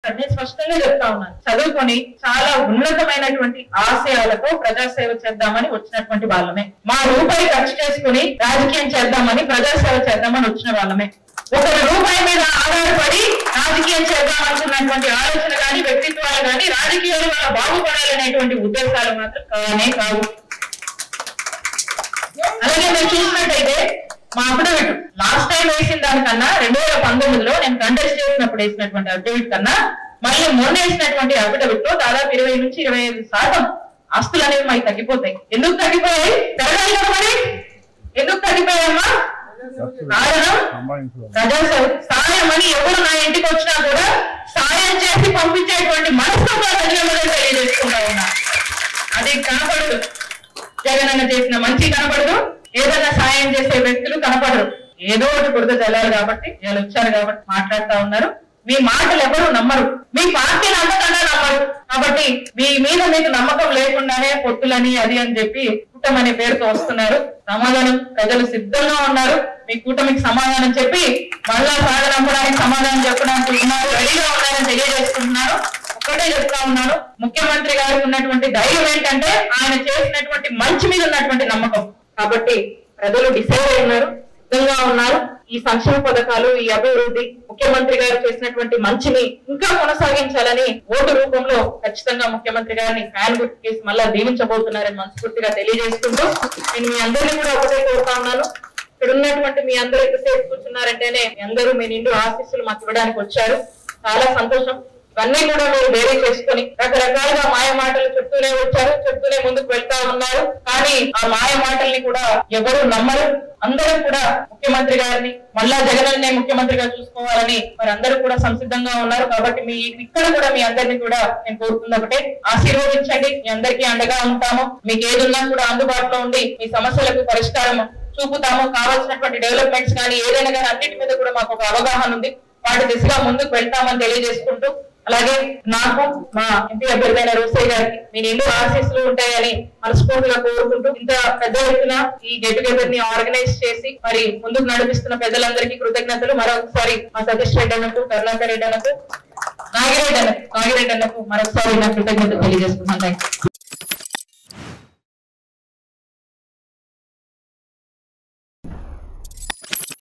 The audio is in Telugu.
మాట్లాడు. నేను స్పష్టంగా చెప్తా ఉన్నాను, చదువుకొని చాలా ఉన్నతమైనటువంటి ఆశయాలతో ప్రజాసేవ చేద్దామని వచ్చినటువంటి వాళ్ళమే. మా రూపాయి ఖర్చు చేసుకుని రాజకీయం చేద్దామని ప్రజాసేవ చేద్దామని వచ్చిన వాళ్ళమే. ఒకరి రూపాయి మీద ఆధారపడి రాజకీయం చేద్దాం అనుకున్నటువంటి ఆలోచన కానీ వ్యక్తిత్వాలు కానీ రాజకీయాలు వల్ల బాగుపడాలనేటువంటి ఉద్దేశాలు మాత్రం కానే కావు. అలాగే మీరు చూసినట్టయితే మా అఫిడవిట్ లాస్ట్ టైం వేసిన దానికన్నా 2019లో నేను కంటెస్ట్ చేసినప్పుడు వేసినటువంటి అఫిడవిట్ కన్నా మళ్ళీ మొన్న వేసినటువంటి అఫిడవిట్ లో దాదాపు 20 నుంచి 25% ఆస్తులు అనేవి మాకు తగ్గిపోతాయి. ఎందుకు తగ్గిపోయాయి? పెరగాలిగా మరి. ఎందుకు తగ్గిపోయాయమ్మా? కారణం ప్రజాసేవ. సాయం అని ఎవరు నా ఇంటికి వచ్చినా కూడా సాయం చేసి పంపించేటువంటి మనస్తత్వం తెలియజేసుకుంటా ఉన్నా. అది కనపడదు. జగనన్న చేసిన మంచి కనపడదు, ఏదైనా సాయం చేసే వ్యక్తులు కనపడరు. ఏదో ఒకటి బురద చల్లారు కాబట్టి వీళ్ళు వచ్చారు కాబట్టి మాట్లాడుతా ఉన్నారు. మీ మాటలు ఎవరు నమ్మరు, మీ పార్టీ నమ్మకంగా నమ్మరు. కాబట్టి మీ మీద మీకు నమ్మకం లేకుండానే పొత్తులని అది అని చెప్పి కూటమి అనే పేరుతో వస్తున్నారు. సమాధానం ప్రజలు సిద్ధంగా ఉన్నారు. మీ కూటమికి సమాధానం చెప్పి మళ్ళా సాగనంపడానికి సమాధానం చెప్పడానికి ఉన్నారు, రెడీగా ఉన్నారని తెలియజేసుకుంటున్నారు. ఒక్కటే చెప్తా ఉన్నాను, ముఖ్యమంత్రి గారికి ఉన్నటువంటి ధైర్యం ఏంటంటే ఆయన చేసినటువంటి మంచి మీద ఉన్నటువంటి నమ్మకం. కాబట్టి ప్రజలు డిసైడ్ అయి ఉన్నారు, సిద్ధంగా ఉన్నారు. ఈ సంక్షేమ పథకాలు, ఈ అభివృద్ధి, ముఖ్యమంత్రి గారు చేసినటువంటి మంచిని ఇంకా కొనసాగించాలని ఓటు రూపంలో ఖచ్చితంగా ముఖ్యమంత్రి గారిని ఫ్యాన్ గుర్తు చేసి మళ్ళా దీవించబోతున్నారని మనస్ఫూర్తిగా తెలియజేసుకుంటూ నేను మీ అందరినీ కూడా ఒకటే కోరుతా ఉన్నాను. ఇక్కడ ఉన్నటువంటి మీ అందరూ ఎంతసేపు కూర్చున్నారంటేనే మీ అందరూ మీ నిండు ఆశీస్సులు మాకు ఇవ్వడానికి వచ్చారు. చాలా సంతోషం. ఇవన్నీ కూడా మీరు వేరే చేసుకుని రకరకాలుగా మాయ మాటలు చెప్తూనే వచ్చారు, చెప్తూనే ముందుకు వెళ్తా ఉన్నారు. కానీ ఆ మాయ మాటల్ని కూడా ఎవరు నమ్మరు. అందరూ కూడా ముఖ్యమంత్రి గారిని మళ్ళా జగనన్నే ముఖ్యమంత్రిగా చూసుకోవాలని మరి అందరూ కూడా సంసిద్ధంగా ఉన్నారు. కాబట్టి మీ ఇక్కడ కూడా మీ అందరినీ కూడా నేను కోరుతుంది ఒకటే, ఆశీర్వదించండి. మీ అందరికీ అండగా ఉంటాము. మీకు ఏదున్నా కూడా అందుబాటులో ఉండి మీ సమస్యలకు పరిష్కారం చూపుతాము. కావాల్సినటువంటి డెవలప్మెంట్స్ కానీ ఏదైనా కానీ అన్నిటి మీద కూడా మాకు ఒక అవగాహన ఉంది. వాటి దిశగా ముందుకు వెళ్తామని తెలియజేసుకుంటూ, అలాగే నాకు మా ఎంపీ అభ్యర్థి అయిన రోసయ్య గారికి మీ నిండు ఆశీస్సులు ఉంటాయని మనస్ఫూర్తిగా కోరుకుంటూ, ఇంత పెద్ద ఎత్తున ఈ గెట్ టుగెదర్ ని ఆర్గనైజ్ చేసి మరి ముందుకు నడిపిస్తున్న పెద్దలందరికీ కృతజ్ఞతలు. మరొకసారి మా సతీష్ రెడ్డి అన్నకు, కరుణాకర్ రెడ్డి అన్నకు, నాగిరెడ్డి అన్నకు మరొకసారి నా కృతజ్ఞతలు తెలియజేసుకుంటున్నాను.